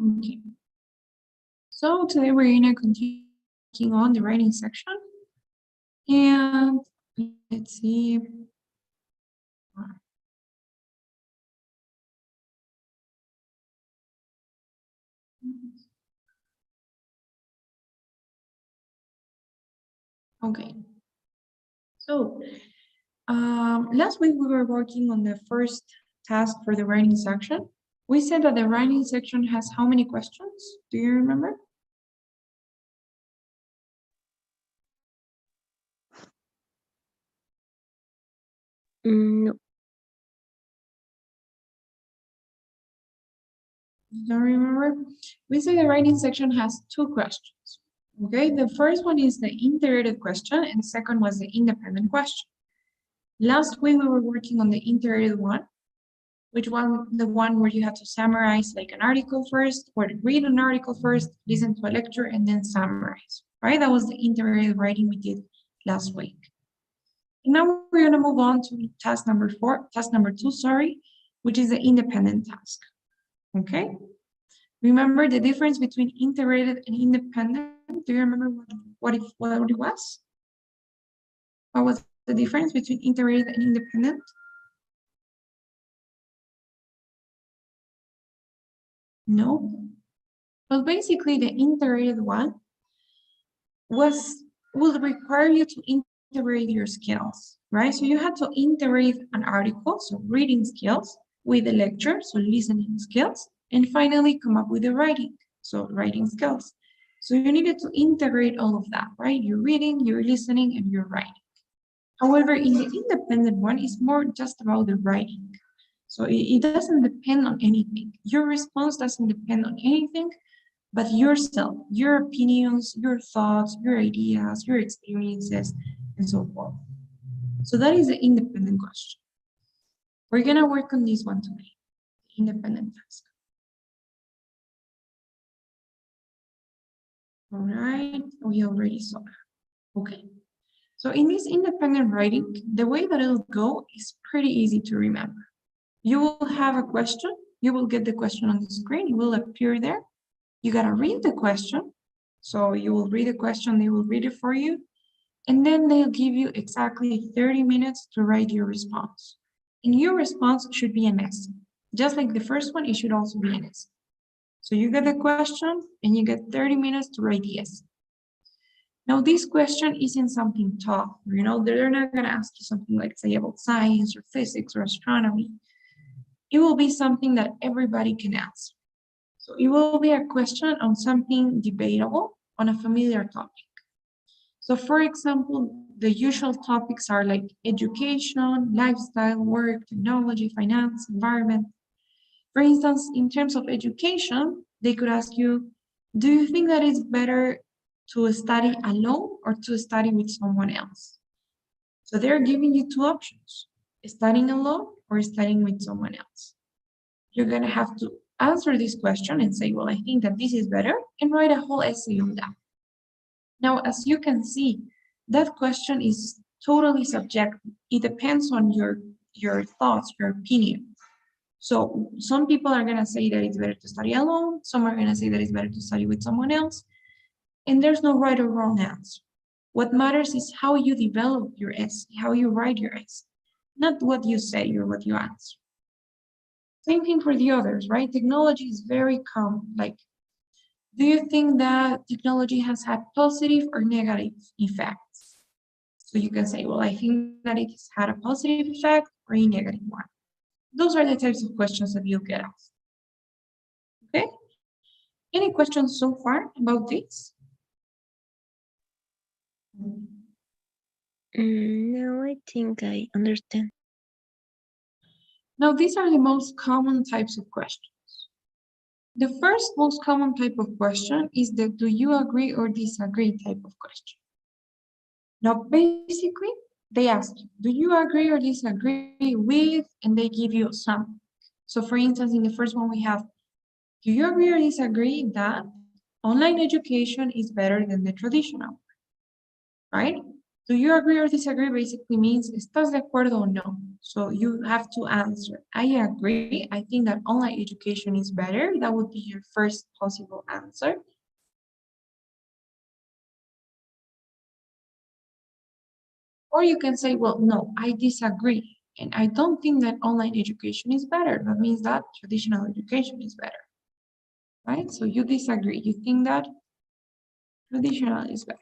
Okay. So today we're going to continue on the writing section. And let's see. Okay. So last week we were working on the first task for the writing section. We said that the writing section has how many questions? Do you remember? No. Don't remember? We say the writing section has two questions. Okay, the first one is the integrated question, and the second was the independent question. Last week we were working on the integrated one, the one where you had to summarize like an article first, or read an article first, listen to a lecture, and then summarize, right? That was the integrated writing we did last week. And now we're gonna move on to task number two, which is the independent task, okay? Remember the difference between integrated and independent? Do you remember what it was? What was the difference between integrated and independent? No? Well, basically the integrated one will require you to integrate your skills, right? So you had to integrate an article, so reading skills, with the lecture, so listening skills, and finally come up with the writing, so writing skills. So you needed to integrate all of that, right? You're reading, you're listening, and you're writing. However, in the independent one, it's more just about the writing. So it doesn't depend on anything. Your response doesn't depend on anything but yourself, your opinions, your thoughts, your ideas, your experiences, and so forth. So that is the independent question. We're gonna work on this one today, independent task. All right, we already saw that. Okay. So in this independent writing, the way that it'll go is pretty easy to remember. You will have a question, you will get the question on the screen, it will appear there. You gotta read the question. So you will read the question, they will read it for you, and then they'll give you exactly 30 minutes to write your response. And your response should be an essay. Just like the first one, it should also be an essay. So you get the question and you get 30 minutes to write the essay. Now, this question isn't something tough, you know, they're not gonna ask you something like, say, about science or physics or astronomy. It will be something that everybody can answer. So it will be a question on something debatable on a familiar topic. So for example, the usual topics are like education, lifestyle, work, technology, finance, environment. For instance, in terms of education, they could ask you, do you think that it's better to study alone or to study with someone else? So they're giving you two options, studying alone or studying with someone else. You're gonna have to answer this question and say, well, I think that this is better, and write a whole essay on that. Now, as you can see, that question is totally subjective. It depends on your thoughts, your opinion. So some people are gonna say that it's better to study alone, some are gonna say that it's better to study with someone else, and there's no right or wrong answer. What matters is how you develop your essay, how you write your essay, not what you say or what you answer. Same thing for the others, right? Technology is very common. Like, do you think that technology has had positive or negative effects? So you can say, well, I think that it has had a positive effect or a negative one. Those are the types of questions that you'll get asked. Okay? Any questions so far about this? No, I think I understand. Now, these are the most common types of questions. The first most common type of question is the do you agree or disagree type of question. Now, basically, they ask you, do you agree or disagree with, and they give you some. So for instance, in the first one we have, do you agree or disagree that online education is better than the traditional, right? Do you agree or disagree basically means ¿estás de acuerdo o no? So you have to answer, I agree, I think that online education is better. That would be your first possible answer. Or you can say, well, no, I disagree. And I don't think that online education is better. That means that traditional education is better, right? So you disagree. You think that traditional is better.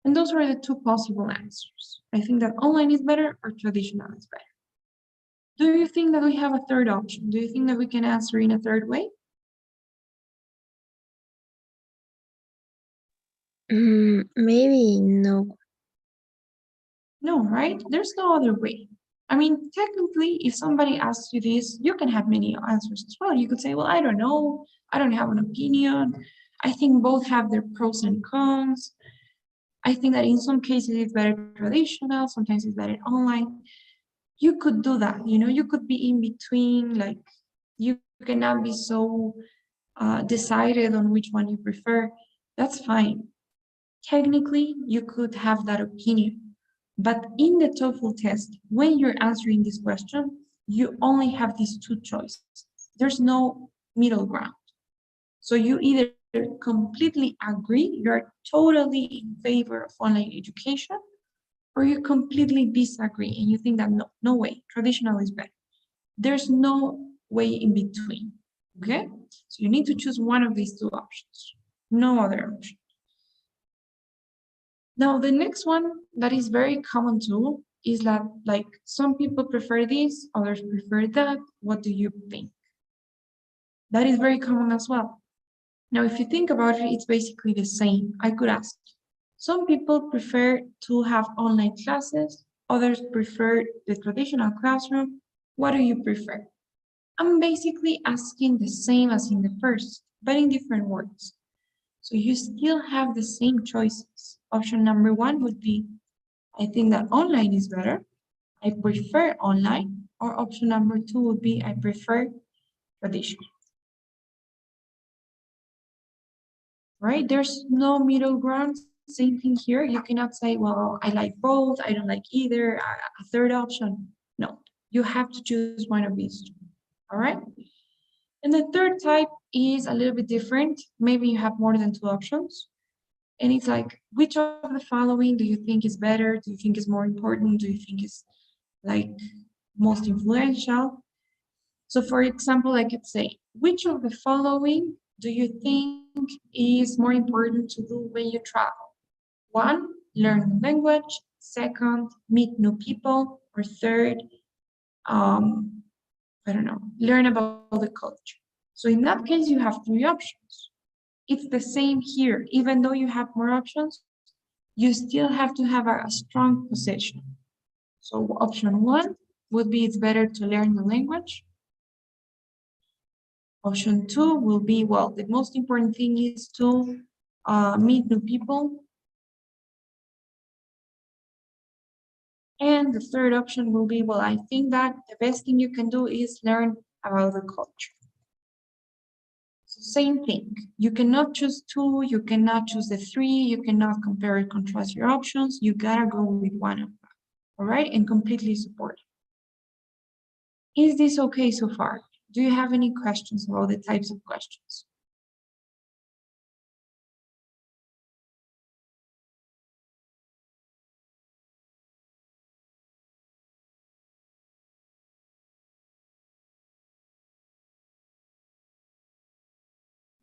And those are the two possible answers. I think that online is better or traditional is better. Do you think that we have a third option? Do you think that we can answer in a third way? Maybe no. No, right? There's no other way. I mean, technically, if somebody asks you this, you can have many answers as well. You could say, well, I don't know. I don't have an opinion. I think both have their pros and cons. I think that in some cases it's better traditional, sometimes it's better online. You could do that, you could be in between, like you cannot be so decided on which one you prefer. That's fine. Technically, you could have that opinion. But in the TOEFL test, when you're answering this question, you only have these two choices. There's no middle ground. So you either completely agree, you're totally in favor of online education, or you completely disagree and you think that no way, traditional is better. There's no way in between, okay? So you need to choose one of these two options, no other option. Now, the next one that is very common too is that like some people prefer this, others prefer that. What do you think? That is very common as well. Now, if you think about it, it's basically the same. I could ask, some people prefer to have online classes, others prefer the traditional classroom. What do you prefer? I'm basically asking the same as in the first, but in different words. So you still have the same choices. Option number one would be, I think that online is better. I prefer online. Or option number two would be, I prefer traditional. Right? There's no middle ground. Same thing here. You cannot say, well, I like both, I don't like either, a third option. No, you have to choose one of these two. All right? And the third type is a little bit different. Maybe you have more than two options. And it's like, which of the following do you think is better? Do you think is more important? Do you think is like most influential? So for example, I could say, which of the following do you think is more important to do when you travel? One, learn the language. Second, meet new people. Or third, I don't know, learn about the culture. So in that case, you have three options. It's the same here. Even though you have more options, you still have to have a strong position. So option one would be it's better to learn the language. Option two will be, well, the most important thing is to meet new people. And the third option will be, well, I think that the best thing you can do is learn about the culture. So same thing. You cannot choose two, you cannot choose the three, you cannot compare and contrast your options. You gotta go with one of them, all right? And completely support it. Is this okay so far? Do you have any questions about the types of questions?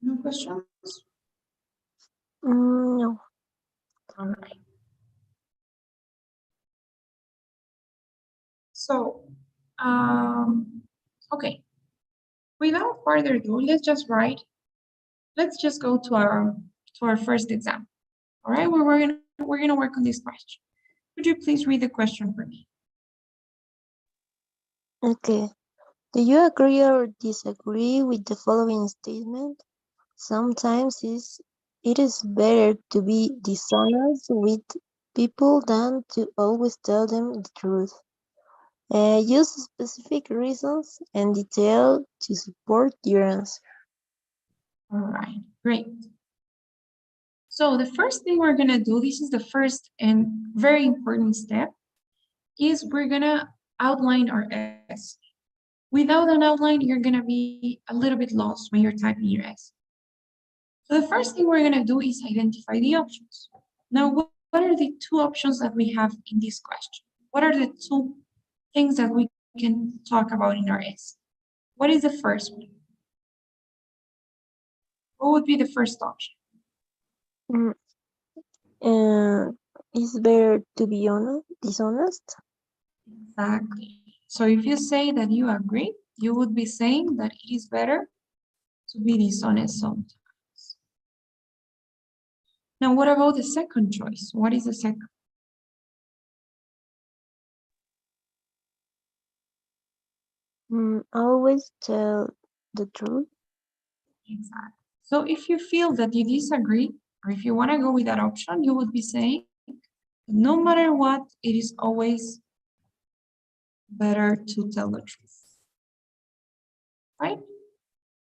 No questions? No. All right. So, okay. Without further ado, let's just go to our first example. All right, we're gonna work on this question. Could you please read the question for me? Okay. Do you agree or disagree with the following statement? Sometimes it is better to be dishonest with people than to always tell them the truth. Use specific reasons and detail to support your answer. All right, great. So the first thing we're gonna do, this is the first and very important step, is we're gonna outline our essay. Without an outline, you're gonna be a little bit lost when you're typing your essay. So the first thing we're gonna do is identify the options. Now, what are the two options that we have in this question? What are the two things that we can talk about in our essay? What is the first one? What would be the first option? Mm, and it's better to be dishonest. Exactly. So if you say that you agree, you would be saying that it is better to be dishonest sometimes. Now, what about the second choice? What is the second? Always tell the truth. Exactly. So if you feel that you disagree, or if you want to go with that option, you would be saying, no matter what, it is always better to tell the truth, right?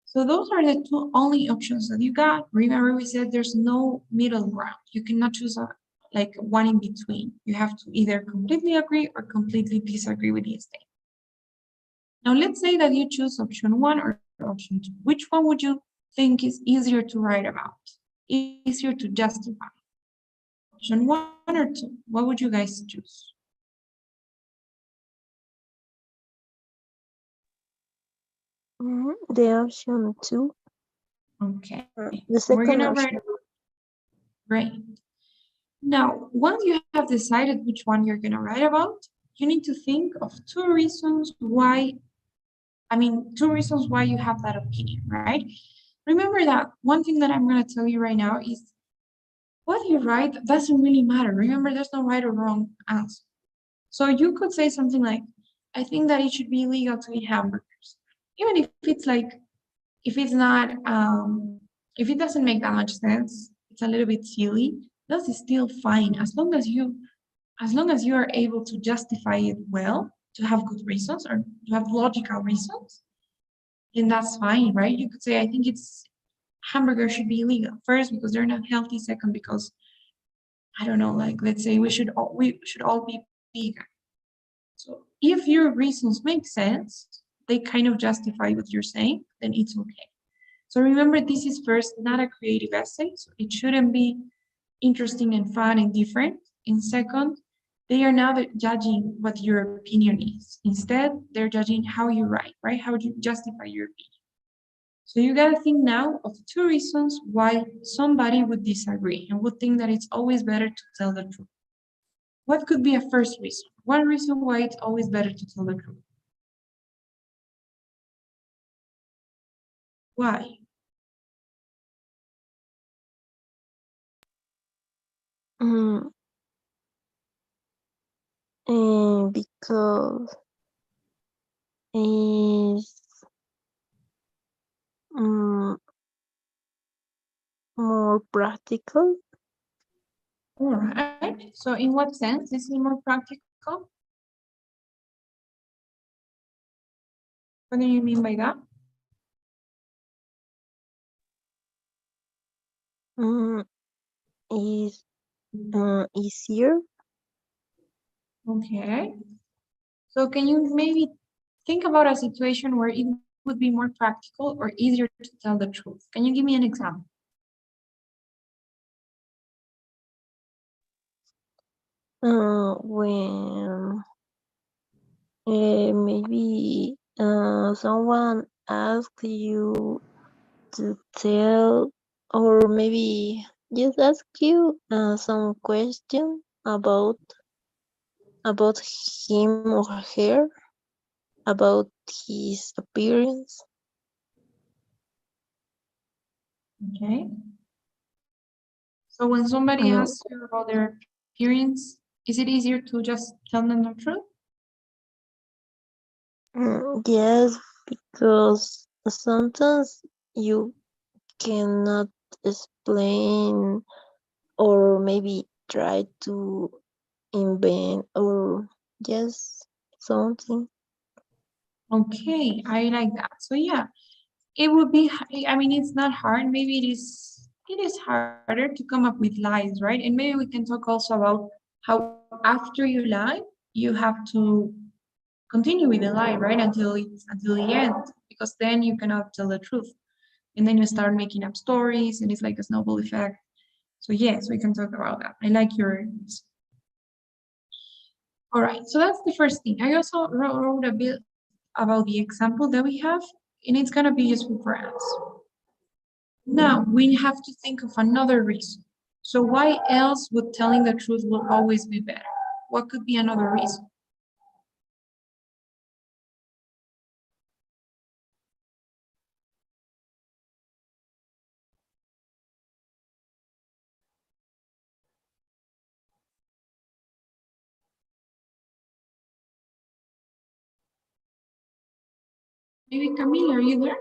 So those are the two only options that you got. Remember, we said there's no middle ground. You cannot choose like one in between. You have to either completely agree or completely disagree with the statement. Now, let's say that you choose option one or option two. Which one would you think is easier to write about, easier to justify? Option one or two? What would you guys choose? The option two. Okay, The we're second gonna write. option. Great. Now, once you have decided which one you're gonna write about, you need to think of two reasons why. Two reasons why you have that opinion, right? Remember that one thing that I'm gonna tell you right now is what you write doesn't really matter. Remember, there's no right or wrong answer. So you could say something like, I think that it should be illegal to eat hamburgers. Even if it's like, if it's not, if it doesn't make that much sense, it's a little bit silly, that's still fine. As long as you are able to justify it well, to have good reasons or to have logical reasons, then that's fine, right? You could say, I think it's hamburgers should be illegal. First, because they're not healthy. Second, because I don't know, like let's say we should all be vegan. So if your reasons make sense, they kind of justify what you're saying, then it's okay. So remember, this is first not a creative essay, so it shouldn't be interesting and fun and different. And second, they are not judging what your opinion is. Instead, they're judging how you write, right? How do you justify your opinion? So you gotta think now of two reasons why somebody would disagree and would think that it's always better to tell the truth. What could be a first reason? One reason why it's always better to tell the truth. Why? Mm, and because it's mm, more practical. All right. So in what sense is it more practical? What do you mean by that? Mm, is easier. Okay. So can you maybe think about a situation where it would be more practical or easier to tell the truth? Can you give me an example? When maybe someone asks you to tell, or maybe just ask you some question about him or her, about his appearance. Okay. So when somebody Uh, asks you about their appearance, is it easier to just tell them the truth? yes, because sometimes you cannot explain or maybe try to invent or just something. Okay, I like that. So yeah, it would be, it's not hard. Maybe it is harder to come up with lies, right? And maybe we can talk also about how after you lie, you have to continue with the lie, right? Until the end, because then you cannot tell the truth. And then you start making up stories and it's like a snowball effect. So yes, we can talk about that. I like your. All right, so that's the first thing. I also wrote a bit about the example that we have, and it's gonna be useful for us. Now, we have to think of another reason. So why else would telling the truth will always be better? What could be another reason? Maybe Camila, are you there?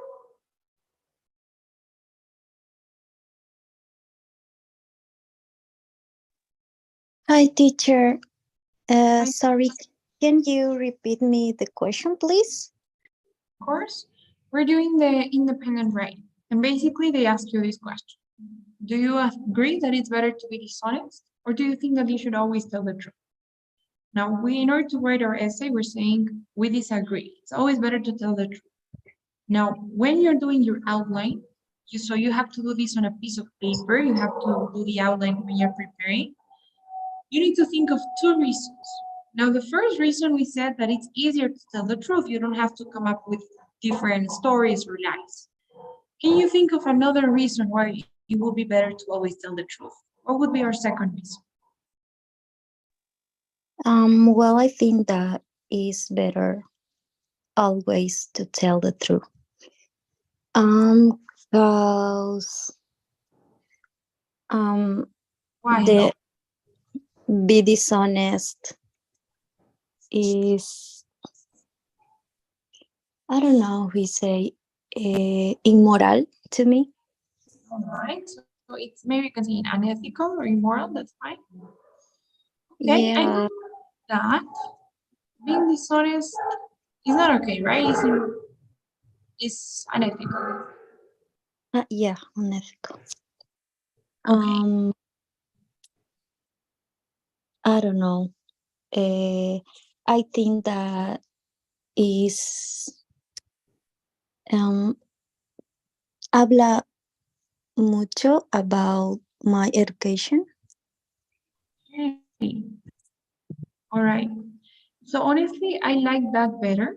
Hi, teacher. Hi, Sorry, can you repeat me the question, please? of course. We're doing the independent writing. And basically they ask you this question. Do you agree that it's better to be dishonest? Or do you think that you should always tell the truth? Now, in order to write our essay, we're saying we disagree. It's always better to tell the truth. Now, when you're doing your outline, so you have to do this on a piece of paper. You have to do the outline when you're preparing. You need to think of two reasons. Now, the first reason we said that it's easier to tell the truth. You don't have to come up with different stories or lies. Can you think of another reason why it would be better to always tell the truth? What would be our second reason? Well, I think that is better always to tell the truth. Because Why the though? be dishonest is, I don't know, we say immoral to me. All right. So it's maybe you can say unethical or immoral. That's fine. Okay, I Yeah, know that being dishonest is not okay, right? It's unethical. yeah, unethical. Okay. Um, I don't know. Uh, I think that is um habla mucho about my education. Okay. All right. So honestly, I like that better.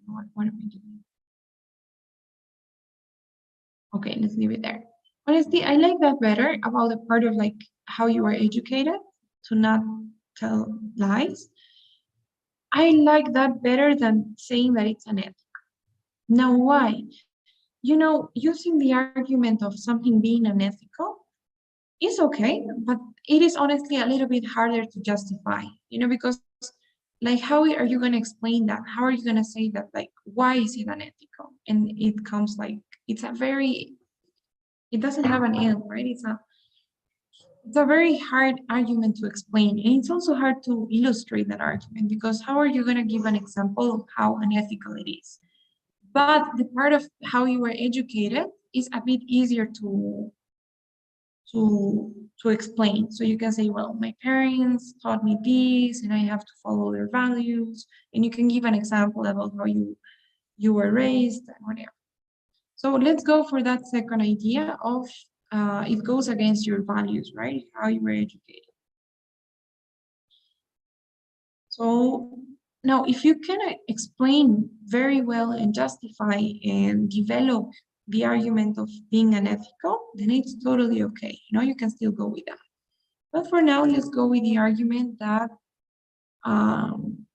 What am I doing? Okay, let's leave it there. Honestly, I like that better about the part of like how you are educated to not tell lies. I like that better than saying that it's unethical. Now, why? Using the argument of something being unethical is okay, but it is honestly a little bit harder to justify, because like how are you going to explain that? How are you going to say that? Like, why is it unethical? And it comes like, it's a very, it doesn't have an end, right? It's a very hard argument to explain. And it's also hard to illustrate that argument because how are you going to give an example of how unethical it is? But the part of how you were educated is a bit easier to explain. So you can say, well, my parents taught me this and I have to follow their values. And you can give an example about how you were raised and whatever. So let's go for that second idea of it goes against your values, right? How you were educated. So now, if you can explain very well and justify and develop the argument of being unethical, then it's totally okay. You can still go with that. But for now, let's go with the argument that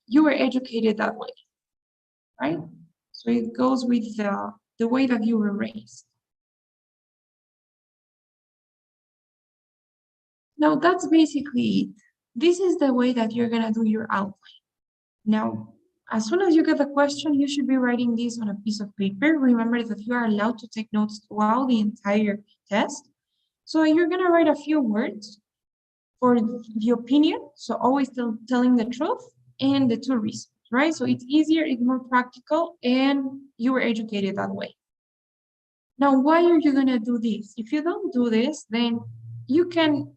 you were educated that way, right? So it goes with the way that you were raised. Now, that's basically it. This is the way that you're going to do your outline. Now, as soon as you get the question, you should be writing this on a piece of paper. Remember that you are allowed to take notes throughout the entire test. So you're going to write a few words for the opinion. So always telling the truth and the two reasons, right? So it's easier, it's more practical, and you were educated that way. Now, why are you gonna do this? If you don't do this, then you can,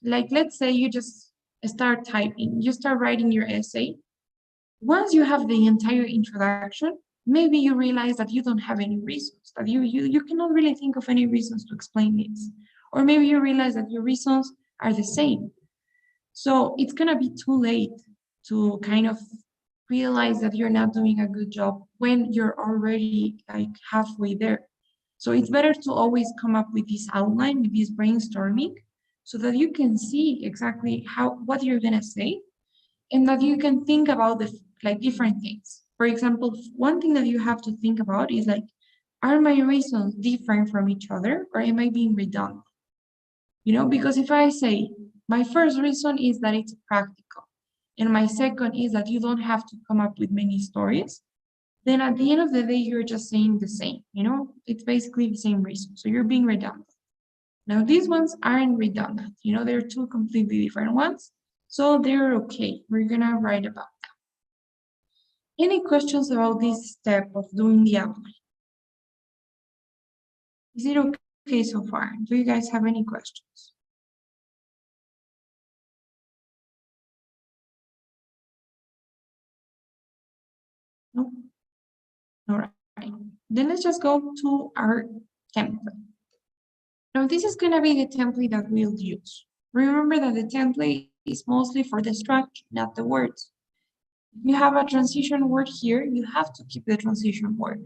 like, let's say you just start typing, you start writing your essay. Once you have the entire introduction, maybe you realize that you don't have any reasons, that you cannot really think of any reasons to explain this. Or maybe you realize that your reasons are the same. So it's gonna be too late to kind of realize that you're not doing a good job when you're already like halfway there. So it's better to always come up with this outline, with this brainstorming, so that you can see exactly what you're gonna say, and that you can think about the like different things. For example, one thing that you have to think about is like, are my reasons different from each other, or am I being redundant? Because if I say my first reason is that it's practical, and my second is that you don't have to come up with many stories, then at the end of the day, you're just saying the same. It's basically the same reason. So you're being redundant. Now, these ones aren't redundant, they're two completely different ones. So they're okay. We're gonna write about them. Any questions about this step of doing the outline? Is it okay so far? Do you guys have any questions? No? All right. Then let's just go to our template. Now, this is going to be the template that we'll use. Remember that the template is mostly for the structure, not the words. If you have a transition word here, you have to keep the transition word.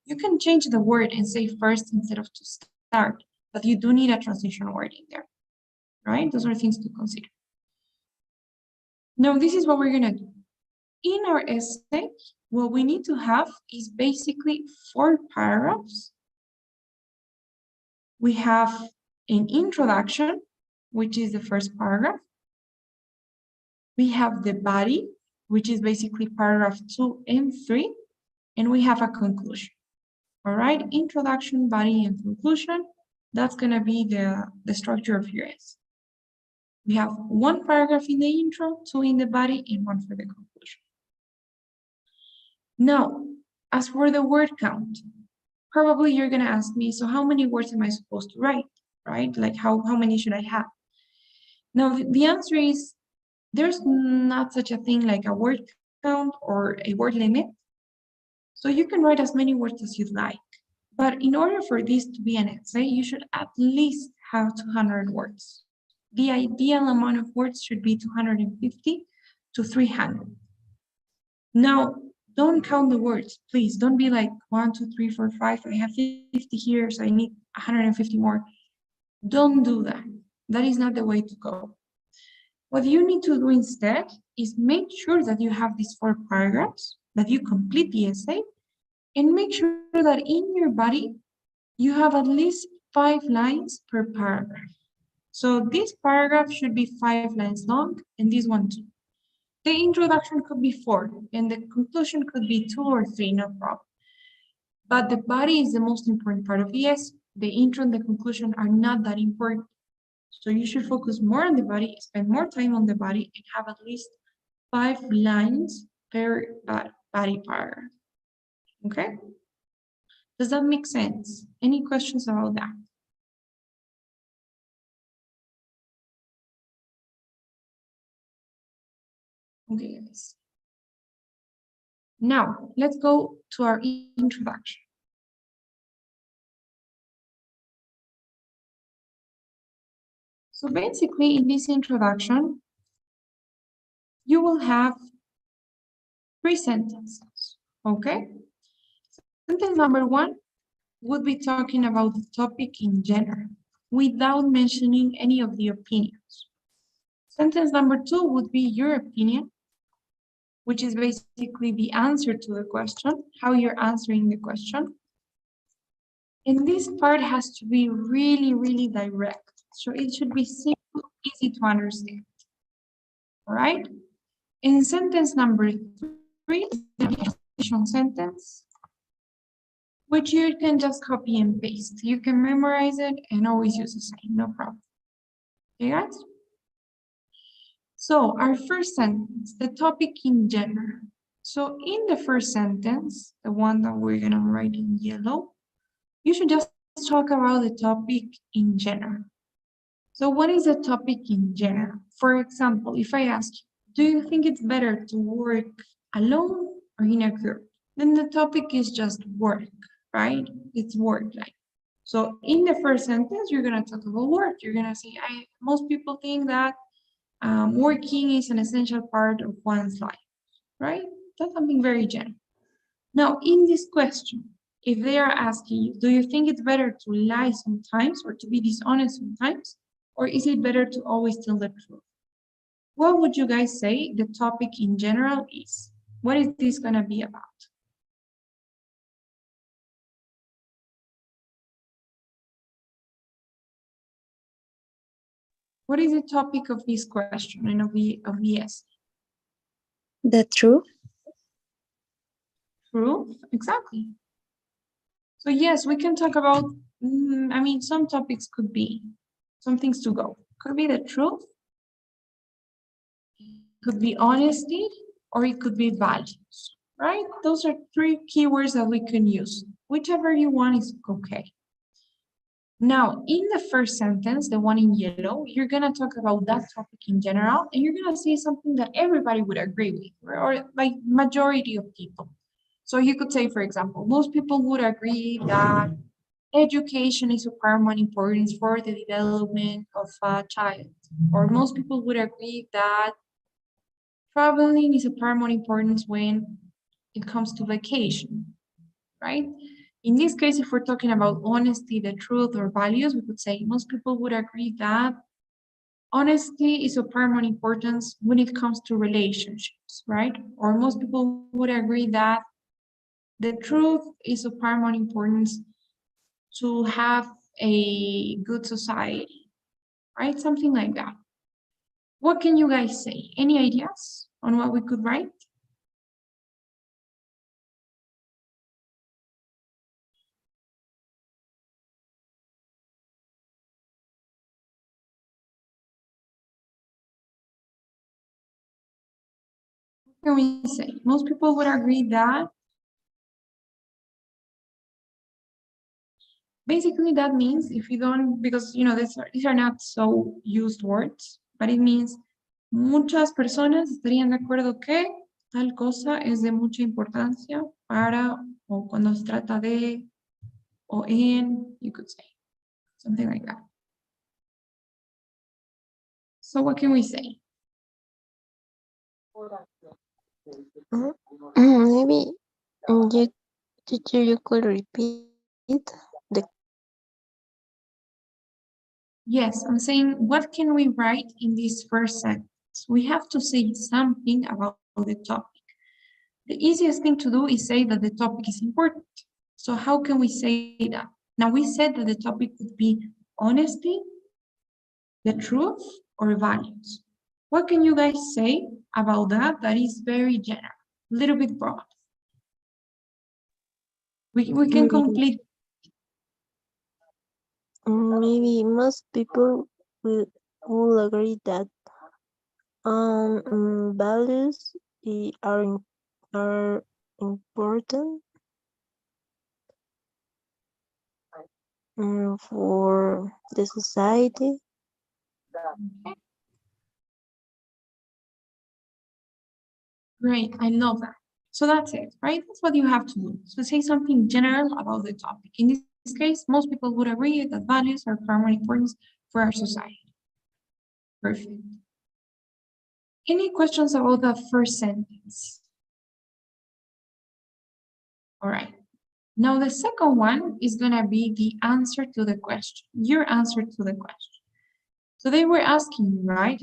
You can change the word and say first instead of to start, but you do need a transition word in there, right? Those are things to consider. Now, this is what we're going to do. In our essay, what we need to have is basically 4 paragraphs. We have an introduction, which is the first paragraph. We have the body, which is basically paragraph 2 and 3, and we have a conclusion. All right, introduction, body, and conclusion. That's going to be the structure of your essay. We have 1 paragraph in the intro, 2 in the body, and 1 for the conclusion. Now, as for the word count, probably you're going to ask me, so how many words am I supposed to write, right? Like how many should I have? Now, the answer is there's not such a thing like a word count or a word limit. So you can write as many words as you'd like. But in order for this to be an essay, you should at least have 200 words. The ideal amount of words should be 250 to 300. Now, don't count the words, please. Don't be like 1, 2, 3, 4, 5. I have 50 here, so I need 150 more. Don't do that. That is not the way to go. What you need to do instead is make sure that you have these 4 paragraphs, that you complete the essay, and make sure that in your body, you have at least 5 lines per paragraph. So this paragraph should be 5 lines long, and this one too. The introduction could be 4, and the conclusion could be 2 or 3, no problem. But the body is the most important part of the essay. The intro and the conclusion are not that important. So you should focus more on the body, spend more time on the body, and have at least 5 lines per body paragraph. Okay? Does that make sense? Any questions about that? Okay, guys. Now, let's go to our introduction. So basically, in this introduction, you will have 3 sentences, okay? Sentence number 1 would be talking about the topic in general, without mentioning any of the opinions. Sentence number 2 would be your opinion, which is basically the answer to the question, how you're answering the question. And this part has to be really, really direct. So it should be simple, easy to understand. All right? In sentence number 3, the additional sentence, which you can just copy and paste. You can memorize it and always use the same, no problem. Okay, guys? So our first sentence, the topic in general. So in the first sentence, the one that we're gonna write in yellow, you should just talk about the topic in general. So what is a topic in general? For example, if I ask you, do you think it's better to work alone or in a group? Then the topic is just work, right? It's work life. So in the first sentence, you're gonna talk about work. You're gonna say, most people think that working is an essential part of one's life, right? That's something very general. Now, in this question, if they are asking you, do you think it's better to lie sometimes or to be dishonest sometimes? Or is it better to always tell the truth? What would you guys say the topic in general is? What is this going to be about? What is the topic of this question and of the essay? The truth? Truth, exactly. So yes, we can talk about, some topics could be, some things to go. Could be the truth, could be honesty, or it could be values, right? Those are three keywords that we can use. Whichever you want is okay. Now, in the first sentence, the one in yellow, you're going to talk about that topic in general, and you're going to say something that everybody would agree with, or like majority of people. So you could say, for example, most people would agree that education is of paramount importance for the development of a child, or most people would agree that traveling is of paramount importance when it comes to vacation, right? In this case, if we're talking about honesty, the truth, or values, we could say most people would agree that honesty is of paramount importance when it comes to relationships, right? Or most people would agree that the truth is of paramount importance to have a good society, right? Something like that. What can you guys say? Any ideas on what we could write? What can we say? Most people would agree that basically that means if you don't, because these are not so used words, but it means muchas personas estarían de acuerdo que tal cosa es de mucha importancia para o cuando se trata de o en, you could say, something like that. So what can we say? Maybe you teacher you could repeat the Yes, I'm saying, what can we write in this first sentence? We have to say something about the topic. The easiest thing to do is say that the topic is important. So how can we say that? Now we said that the topic would be honesty, the truth, or values. What can you guys say about that is very general, a little bit broad? We can complete. maybe most people will agree that values are important for the society. Okay. Great, I love that. So that's it, right? That's what you have to do. So say something general about the topic. In this case, most people would agree that values are paramount importance for our society. Perfect. Any questions about the first sentence? All right. Now the second one is gonna be the answer to the question, your answer to the question. So they were asking you, right?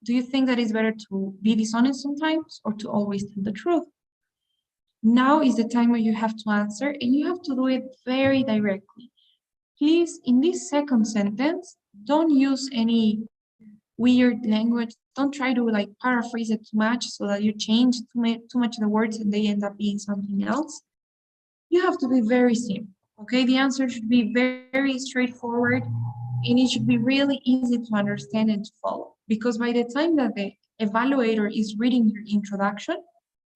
Do you think that it's better to be dishonest sometimes or to always tell the truth? Now is the time where you have to answer, and you have to do it very directly. Please, in this second sentence, don't use any weird language. Don't try to like paraphrase it too much so that you change too much the words and they end up being something else. You have to be very simple, okay? The answer should be very straightforward, and it should be really easy to understand and to follow. Because by the time that the evaluator is reading your introduction,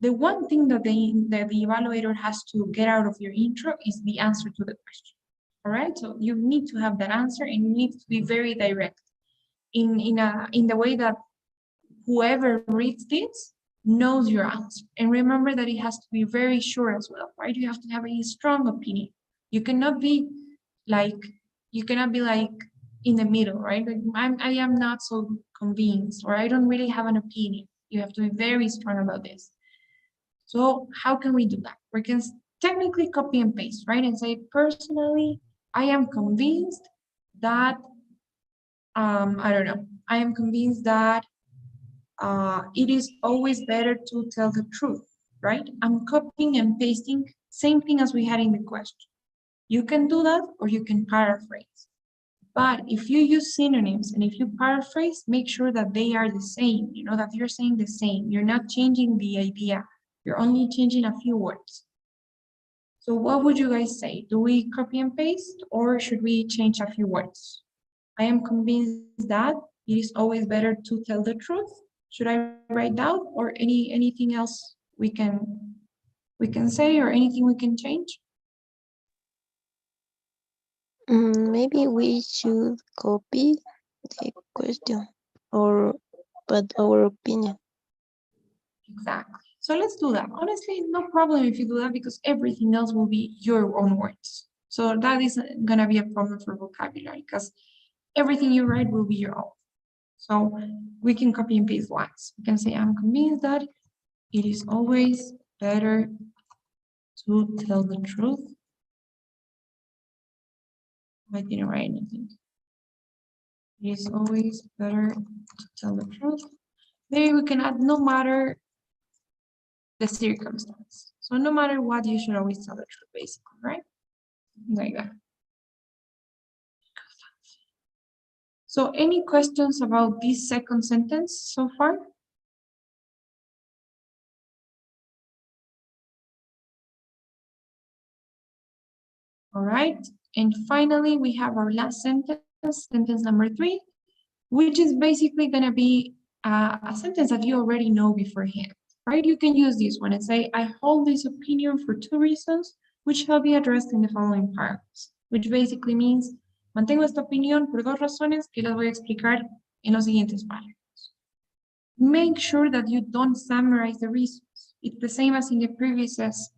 the one thing that the evaluator has to get out of your intro is the answer to the question. All right, so you need to have that answer and you need to be very direct in the way that whoever reads this knows your answer. And remember that it has to be very sure as well, right? You have to have a strong opinion. You cannot be like, you cannot be like in the middle, right? Like I am not so convinced, or I don't really have an opinion. You have to be very strong about this. So how can we do that? We can technically copy and paste, right? And say, personally, I am convinced that, I don't know, I am convinced that it is always better to tell the truth, right? I'm copying and pasting, same thing as we had in the question. You can do that or you can paraphrase. But if you use synonyms and if you paraphrase, make sure that they are the same, you know, that you're saying the same. You're not changing the idea. You're only changing a few words. So what would you guys say? Do we copy and paste or should we change a few words? I am convinced that it is always better to tell the truth. Should I write down or anything else we can say or anything we can change? Maybe we should copy the question or but our opinion. Exactly. So let's do that. Honestly, no problem if you do that because everything else will be your own words. So that isn't gonna be a problem for vocabulary because everything you write will be your own. So we can copy and paste once. We can say, I'm convinced that it is always better to tell the truth. I didn't write anything. It is always better to tell the truth. Maybe we can add no matter the circumstance. So no matter what, you should always tell the truth, basically, right? Like that. So any questions about this second sentence so far? All right. And finally, we have our last sentence, sentence number 3, which is basically going to be a sentence that you already know beforehand, right? You can use this one and say, I hold this opinion for 2 reasons, which shall be addressed in the following paragraphs, which basically means, mantengo esta opinión por 2 razones que las voy a explicar en los siguientes párrafos. Make sure that you don't summarize the reasons. It's the same as in the previous essay.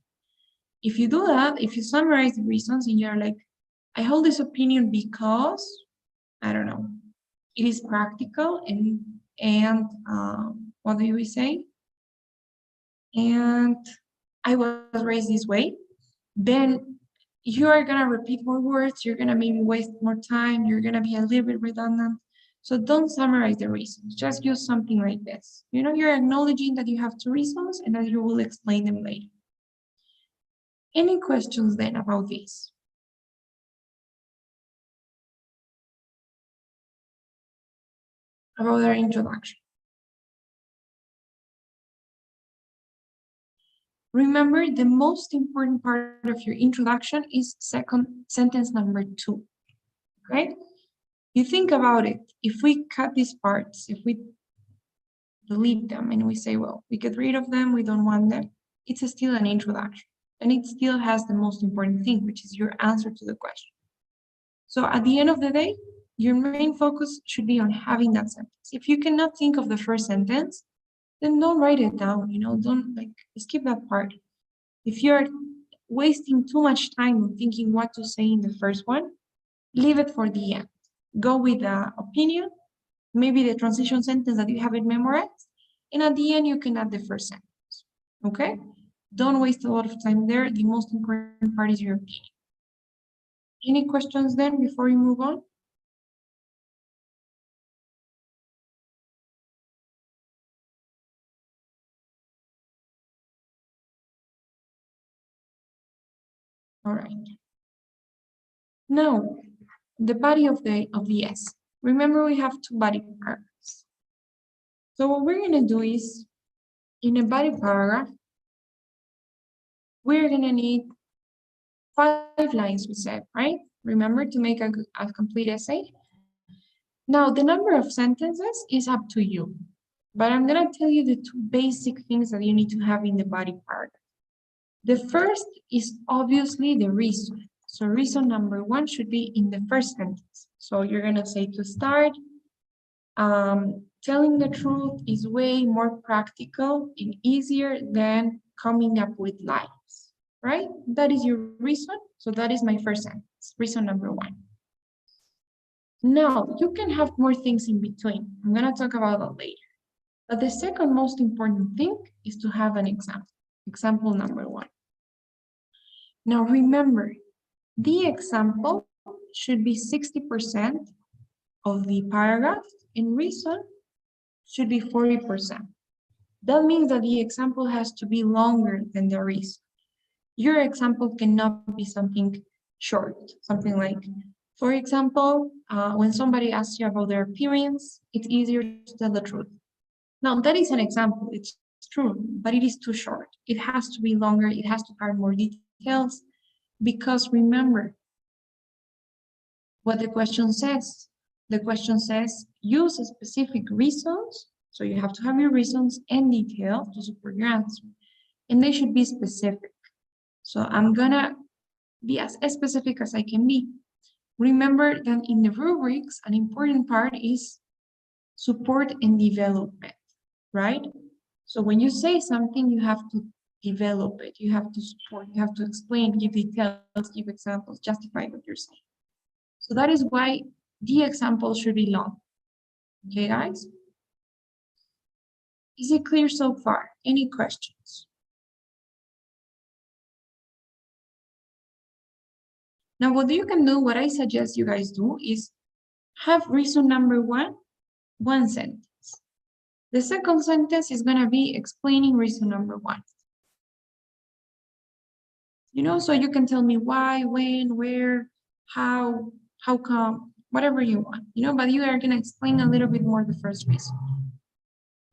If you do that, if you summarize the reasons and you're like, I hold this opinion because, I don't know, it is practical and what do we say? And I was raised this way, then you are gonna repeat more words, you're gonna maybe waste more time, you're gonna be a little bit redundant. So don't summarize the reasons, just use something like this. You know, you're acknowledging that you have 2 reasons and that you will explain them later. Any questions then about this? About our introduction? Remember, the most important part of your introduction is sentence number 2, right? You think about it, if we cut these parts, if we delete them and we say, well, we get rid of them, we don't want them, it's still an introduction. And it still has the most important thing, which is your answer to the question. So at the end of the day, your main focus should be on having that sentence. If you cannot think of the first sentence, then don't write it down, you know, don't skip that part. If you're wasting too much time thinking what to say in the first one, leave it for the end. Go with the opinion, maybe the transition sentence that you haven't memorized, and at the end you can add the first sentence, okay? Don't waste a lot of time there. The most important part is your opinion. Any questions then before we move on? All right. Now, the body of the essay. Remember, we have 2 body paragraphs. So what we're gonna do is, in a body paragraph, we're gonna need 5 lines, we said, right? Remember, to make a complete essay. Now, the number of sentences is up to you, but I'm gonna tell you the 2 basic things that you need to have in the body paragraph. The first is obviously the reason. So reason number one should be in the first sentence. So you're gonna say to start, telling the truth is way more practical and easier than coming up with lies, right? That is your reason. So that is my first sentence, reason number one. Now, you can have more things in between. I'm gonna talk about that later. But the second most important thing is to have an example. Example number one. Now remember, the example should be 60% of the paragraph, and reason should be 40%. That means that the example has to be longer than the reason. Your example cannot be something short, something like, for example, when somebody asks you about their appearance, it's easier to tell the truth. Now, that is an example, it's true, but it is too short. It has to be longer, it has to have more details, because remember what the question says. The question says, use specific reasons, so you have to have your reasons and details to support your answer, and they should be specific. So I'm gonna be as specific as I can be. Remember that in the rubrics, an important part is support and development, right? So when you say something, you have to develop it, you have to support, you have to explain, give details, give examples, justify what you're saying. So that is why the example should be long. Okay, guys? Is it clear so far? Any questions? Now, what you can do, what I suggest you guys do is have reason number one sentence. The second sentence is gonna be explaining reason number one. You know, so you can tell me why, when, where, how come, whatever you want, you know, but you are gonna explain a little bit more the first reason.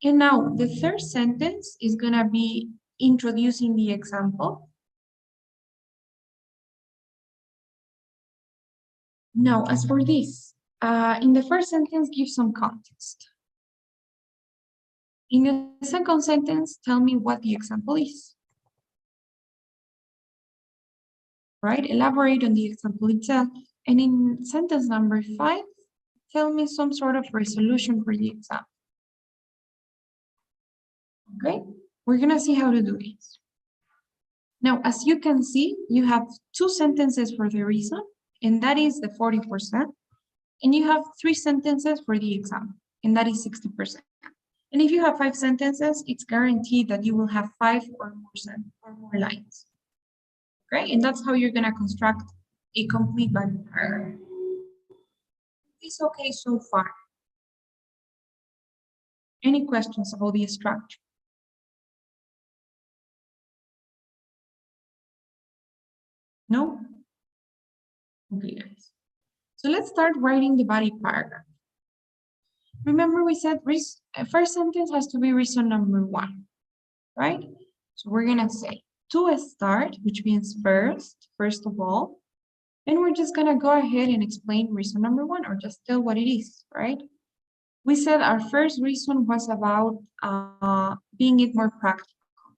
And now the third sentence is gonna be introducing the example. Now, as for this, in the first sentence, give some context. In the second sentence, tell me what the example is. Right? Elaborate on the example itself. And in sentence number 5, tell me some sort of resolution for the example. Okay? We're gonna see how to do this. Now, as you can see, you have 2 sentences for the reason, and that is the 40%. And you have 3 sentences for the example, and that is 60%. And if you have 5 sentences, it's guaranteed that you will have 5 or more lines. Okay, and that's how you're gonna construct a complete Bible paragraph. It's okay so far. Any questions about the structure? No? Okay, guys. So let's start writing the body paragraph. Remember we said first sentence has to be reason number 1, right? So we're gonna say to start, which means first of all, and we're just gonna go ahead and explain reason number 1 or just tell what it is, right? We said our first reason was about being it more practical,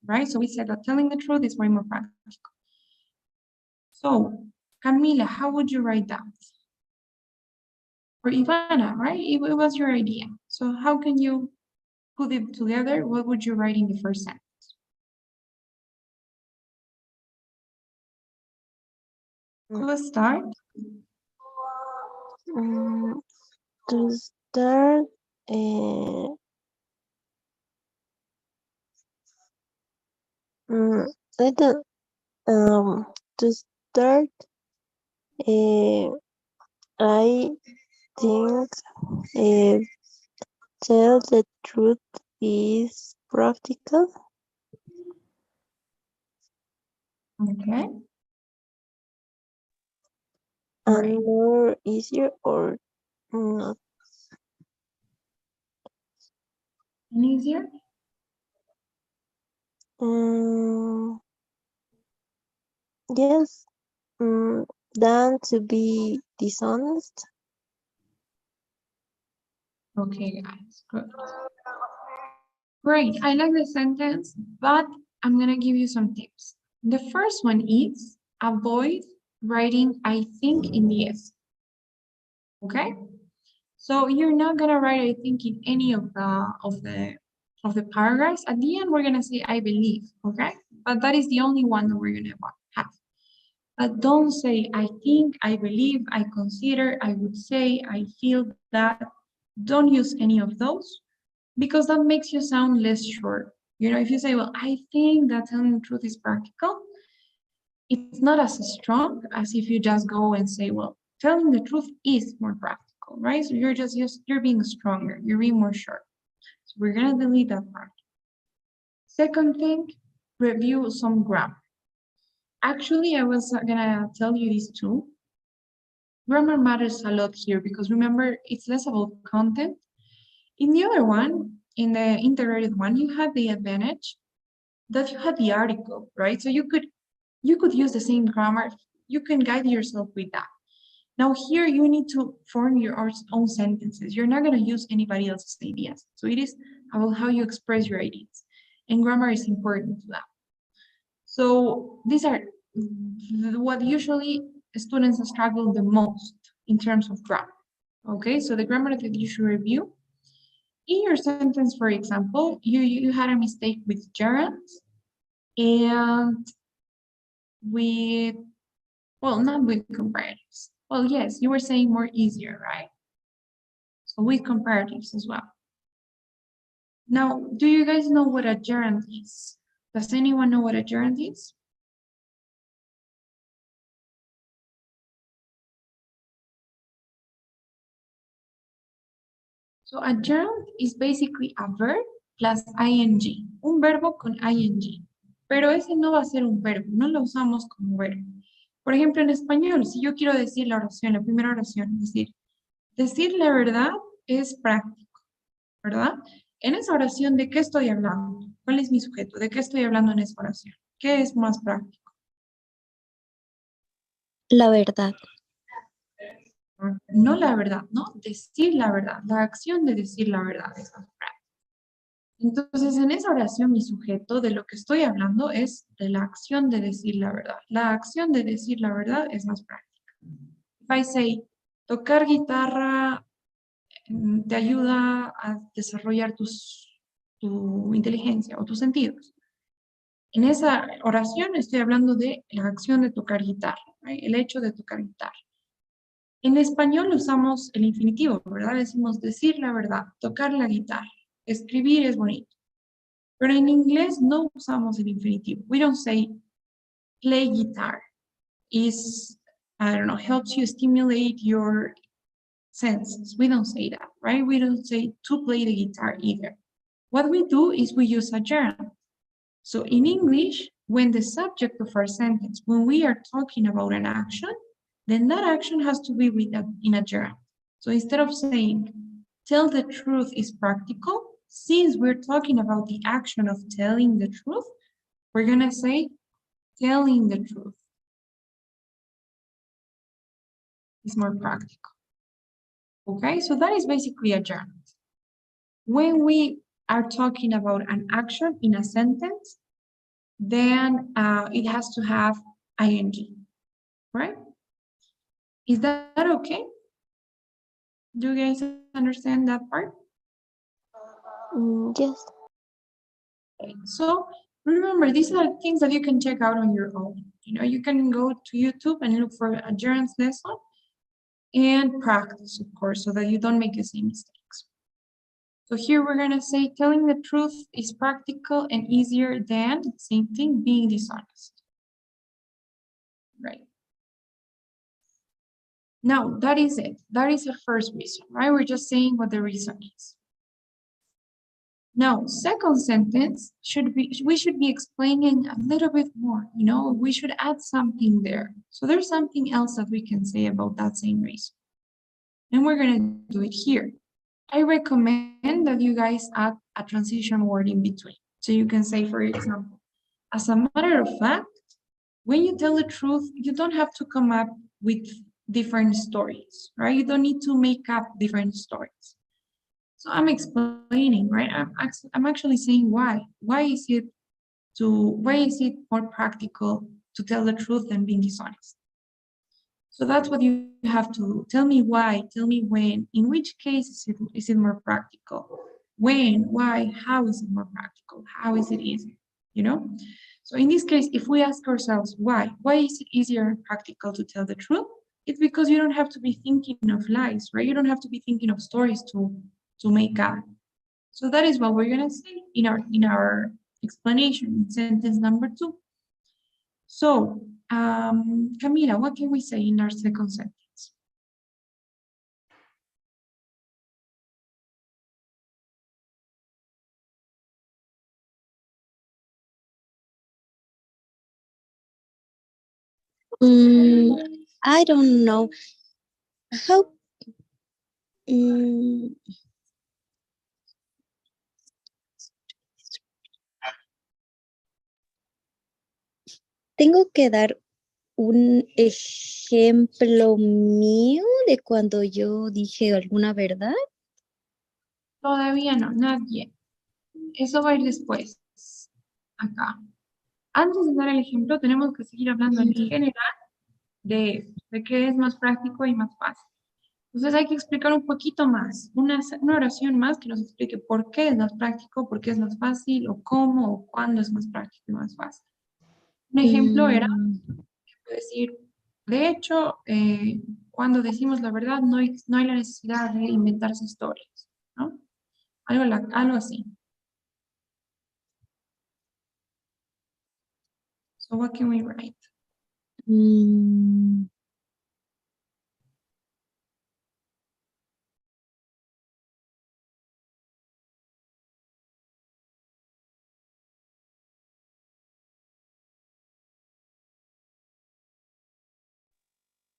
right? So we said that telling the truth is way more practical. So, Camila, how would you write that? Or Ivana, right? It was your idea. So how can you put it together? What would you write in the first sentence? Let's start. To start, I don't, to start, I think tell the truth is practical. Okay. And Right. more easier or not. And easier? Yes, than to be dishonest. Okay, guys, good. Great, I like the sentence, but I'm gonna give you some tips. The first one is avoid writing I think in the S. Okay? So you're not gonna write I think in any of the paragraphs. At the end, we're gonna say I believe, okay? But that is the only one that we're gonna have. But don't say I think, I believe, I consider, I would say, I feel that. Don't use any of those because that makes you sound less sure. You know, if you say, well, I think that telling the truth is practical, it's not as strong as if you just go and say, well, telling the truth is more practical, right? So you're being stronger, you're being more sure. So we're gonna delete that part. Second thing, review some grammar. Actually, I was gonna tell you this too. Grammar matters a lot here because remember, it's less about content. In the other one, in the integrated one, you have the advantage that you had the article, right? So you could use the same grammar. You can guide yourself with that. Now here you need to form your own sentences. You're not going to use anybody else's ideas. So it is about how you express your ideas. And grammar is important to that. So these are what usually students struggle the most in terms of grammar. Okay, so the grammar that you should review. In your sentence, for example, you had a mistake with gerunds and with, well, not with comparatives. Well, yes, you were saying more easier, right? So with comparatives as well. Now, do you guys know what a gerund is? Does anyone know what a gerund is? So a gerund is basically a verb plus ing, un verbo con ing. Pero ese no va a ser un verbo, no lo usamos como verbo. Por ejemplo, en español, si yo quiero decir la oración, la primera oración, es decir la verdad es práctico, ¿verdad? En esa oración, ¿de qué estoy hablando? ¿Cuál es mi sujeto? ¿De qué estoy hablando en esa oración? ¿Qué es más práctico? La verdad. No la verdad, no, decir la verdad. La acción de decir la verdad es más práctica. Entonces, en esa oración, mi sujeto de lo que estoy hablando es de la acción de decir la verdad. La acción de decir la verdad es más práctica. If I say, tocar guitarra te ayuda a desarrollar tu inteligencia o tus sentidos. En esa oración estoy hablando de la acción de tocar guitarra, ¿right? El hecho de tocar guitarra. En español usamos el infinitivo, ¿verdad? Decimos decir la verdad, tocar la guitarra, escribir es bonito. Pero en inglés no usamos el infinitivo. We don't say play guitar. Is, I don't know, helps you stimulate your senses. We don't say that, right? We don't say to play the guitar either. What we do is we use a gerund. So in English, when the subject of our sentence, when we are talking about an action, then that action has to be in a gerund. So instead of saying, tell the truth is practical, since we're talking about the action of telling the truth, we're gonna say, telling the truth is more practical. Okay, so that is basically a gerund. When we are talking about an action in a sentence, then it has to have ing, right? Is that okay? Do you guys understand that part? Yes. Okay. So remember, these are things that you can check out on your own. You know, you can go to YouTube and look for a gerunds lesson and practice, of course, so that you don't make the same mistakes. So here we're gonna say telling the truth is practical and easier than, same thing, being dishonest. Right. Now, that is it. That is the first reason, right? We're just saying what the reason is. Now, second sentence we should be explaining a little bit more, you know, we should add something there. So there's something else that we can say about that same reason. And we're gonna do it here. I recommend that you guys add a transition word in between. So you can say, for example, as a matter of fact, when you tell the truth, you don't have to come up with different stories, right? You don't need to make up different stories. So I'm explaining, right? I'm actually saying why. Why is it more practical to tell the truth than being dishonest? So that's what you have to do. Tell me why, tell me when, in which case is it more practical? When, why, how is it more practical? How is it easier? You know? So in this case, if we ask ourselves why is it easier and practical to tell the truth? It's because you don't have to be thinking of lies, right? You don't have to be thinking of stories to make up. So that is what we're gonna say in our explanation in sentence number 2. So, Camila, what can we say in our second sentence? Mm, I don't know how. mm, Tengo que dar un ejemplo mío de cuando yo dije alguna verdad. Todavía no, nadie. Eso va a ir después, acá. Antes de dar el ejemplo, tenemos que seguir hablando en general de qué es más práctico y más fácil. Entonces hay que explicar un poquito más, una oración más que nos explique por qué es más práctico, por qué es más fácil, o cómo, o cuándo es más práctico y más fácil. Un ejemplo era decir, de hecho, cuando decimos la verdad no hay la necesidad de inventarse historias, ¿no? Algo así. So what can we write? mm,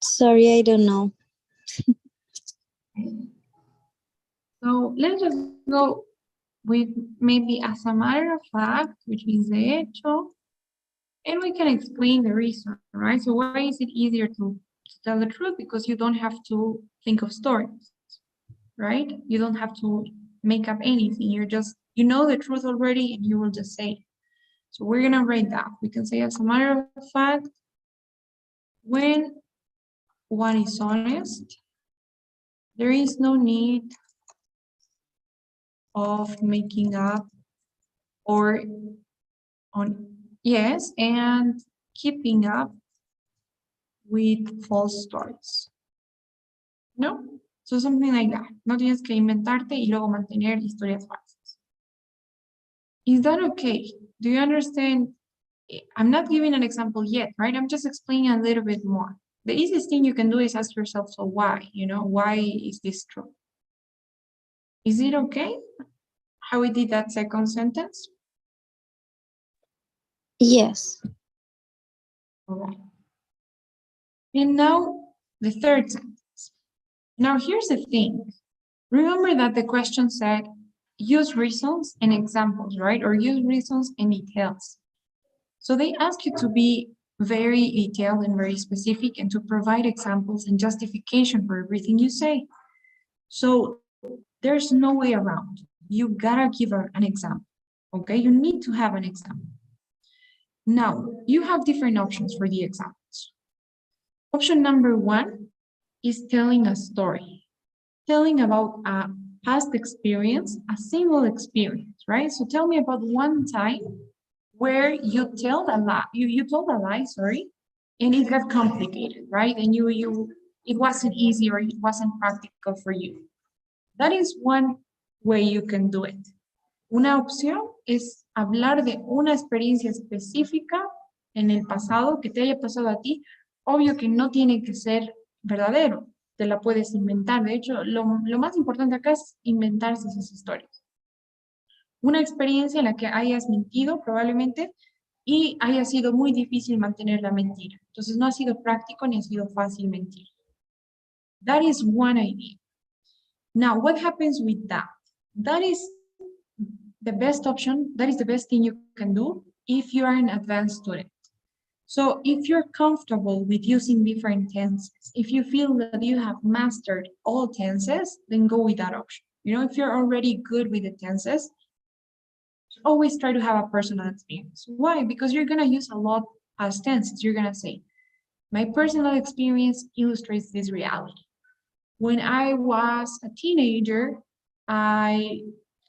Sorry, I don't know. So let's just go with maybe as a matter of fact, which means de hecho, and we can explain the reason, right? So why is it easier to tell the truth? Because you don't have to think of stories, right? You don't have to make up anything. You know the truth already and you will just say it. So we're gonna write that. We can say as a matter of fact, when one is honest, there is no need of making up or and keeping up with false stories. ¿No? So something like that. No tienes que inventarte y luego mantener historias falsas. Is that okay? Do you understand? I'm not giving an example yet, right? I'm just explaining a little bit more. The easiest thing you can do is ask yourself, so why? Why is this true? Is it okay how we did that second sentence? Yes. All right. And now the third sentence. Now here's the thing. Remember that the question said, use reasons and examples, right? Or use reasons and details. So they ask you to be very detailed and very specific and to provide examples and justification for everything you say. So there's no way around. You gotta give an example, okay? You need to have an example. Now, you have different options for the examples. Option number 1 is telling a story, telling about a past experience, a single experience, right? So tell me about one time where you told a lie, you told a lie, sorry, and it got complicated, right? And it wasn't easy or it wasn't practical for you. That is one way you can do it. Una opción es hablar de una experiencia específica en el pasado que te haya pasado a ti. Obvio que no tiene que ser verdadero, te la puedes inventar. De hecho, lo más importante acá es inventarse esas historias. Una experiencia en la que hayas mentido probablemente y haya sido muy difícil mantener la mentira. Entonces no ha sido práctico ni ha sido fácil mentir. That is one idea. Now, what happens with that? That is the best option. That is the best thing you can do if you are an advanced student. So if you're comfortable with using different tenses, if you feel that you have mastered all tenses, then go with that option. If you're already good with the tenses, always try to have a personal experience. Why? Because you're going to use a lot as tenses. You're going to say, My personal experience illustrates this reality. When I was a teenager, I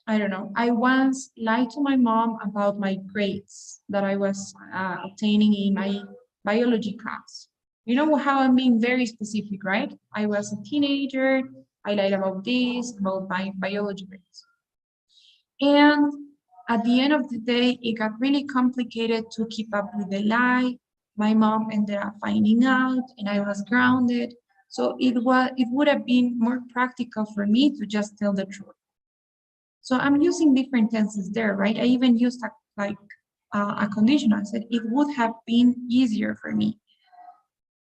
I don't know, I once lied to my mom about my grades that I was obtaining in my biology class. You know how I'm being very specific, right? I was a teenager, I lied about this, about my biology grades. And at the end of the day, it got really complicated to keep up with the lie. My mom ended up finding out and I was grounded. So it would have been more practical for me to just tell the truth. So I'm using different tenses there, right? I even used a conditional. I said it would have been easier for me.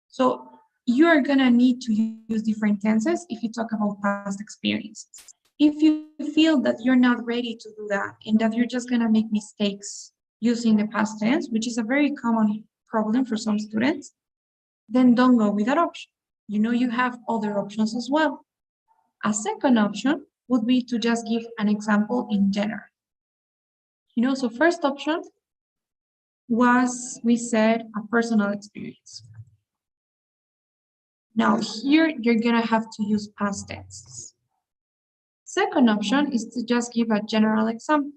So you are gonna need to use different tenses if you talk about past experiences. If you feel that you're not ready to do that and that you're just gonna make mistakes using the past tense, which is a very common problem for some students, then don't go with that option. You know you have other options as well. A second option would be to just give an example in general. So first option was, we said, a personal experience. Now here you're gonna have to use past tense. Second option is to just give a general example.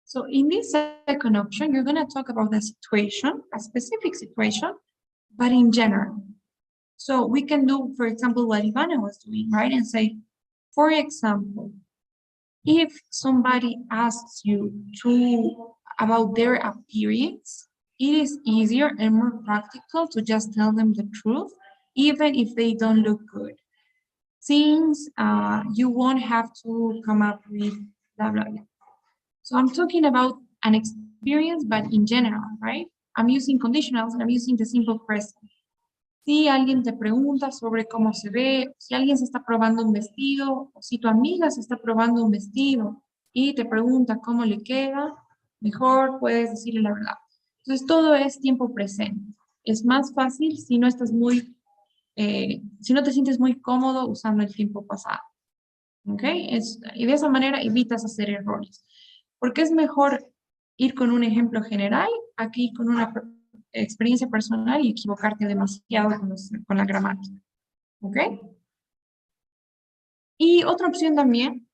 So in this second option, you're gonna talk about a situation, a specific situation, but in general. So we can do, for example, what Ivana was doing, right? And say, for example, if somebody asks you about their appearance, it is easier and more practical to just tell them the truth, even if they don't look good. Since you won't have to come up with blah, blah, blah. So I'm talking about an experience, but in general, right? I'm using conditionals and I'm using the simple present. Si alguien te pregunta sobre cómo se ve, si alguien se está probando un vestido, o si tu amiga se está probando un vestido y te pregunta cómo le queda, mejor puedes decirle la verdad. Entonces todo es tiempo presente. Es más fácil si no estás si no te sientes muy cómodo usando el tiempo pasado. ¿Ok? Y de esa manera evitas hacer errores. Porque es mejor ir con un ejemplo general aquí con una experiencia personal y equivocarte demasiado con la gramática. ¿Ok? Y otra opción también,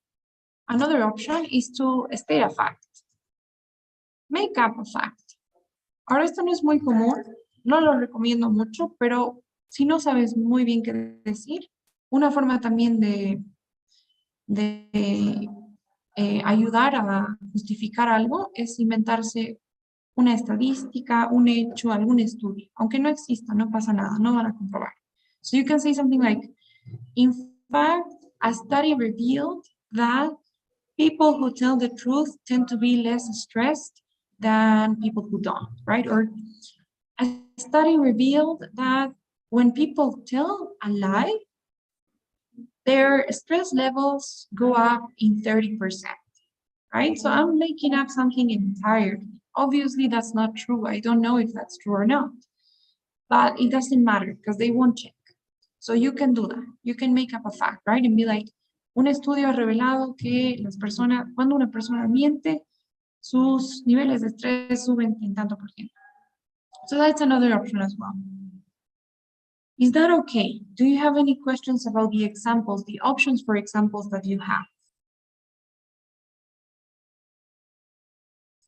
another option is to state a fact. Make up a fact. Ahora esto no es muy común, no lo recomiendo mucho, pero si no sabes muy bien qué decir, una forma también de ayudar a justificar algo es inventarse una estadística, un hecho, algún estudio. Aunque no exista, no pasa nada, no van a comprobar. So you can say something like, in fact, a study revealed that people who tell the truth tend to be less stressed than people who don't, right? Or a study revealed that when people tell a lie, their stress levels go up in 30%, right? So I'm making up something entirely. Obviously, that's not true. I don't know if that's true or not, but it doesn't matter because they won't check. So you can do that. You can make up a fact, right? And be like, un estudio ha revelado que cuando una persona miente, sus niveles de estrés suben en tanto por ciento. So that's another option as well. Is that okay? Do you have any questions about the examples, the options for examples that you have?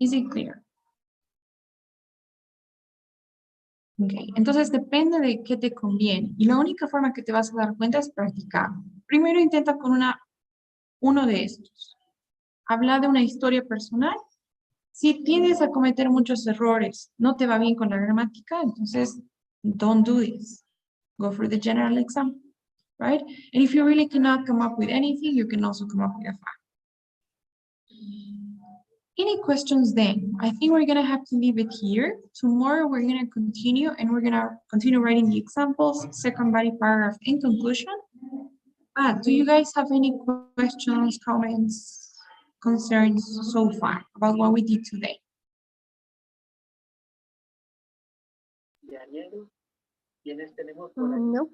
Is it clear? Okay. Entonces depende de qué te conviene. Y la única forma que te vas a dar cuenta es practicar. Primero intenta con uno de estos. Habla de una historia personal. Si tiendes a cometer muchos errores, no te va bien con la gramática, entonces don't do this. Go for the general example, right? And if you really cannot come up with anything, you can also come up with a fact. Any questions then? I think we're gonna have to leave it here. Tomorrow we're gonna continue and we're gonna continue writing the examples, second body paragraph in conclusion. But do you guys have any questions, comments, concerns so far about what we did today? No.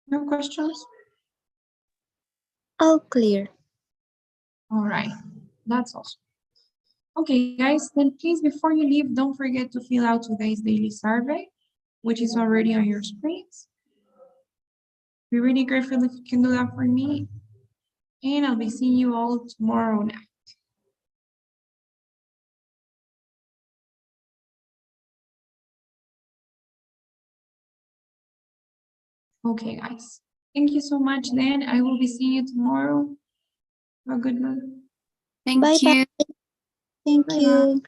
No questions? All clear. All right, that's awesome. Okay, guys, then please, before you leave, don't forget to fill out today's daily survey, which is already on your screens. Be really grateful if you can do that for me. And I'll be seeing you all tomorrow night. Okay, guys. Thank you so much then. I will be seeing you tomorrow. Have a good night. Thank Bye bye. you. Thank Bye bye. you.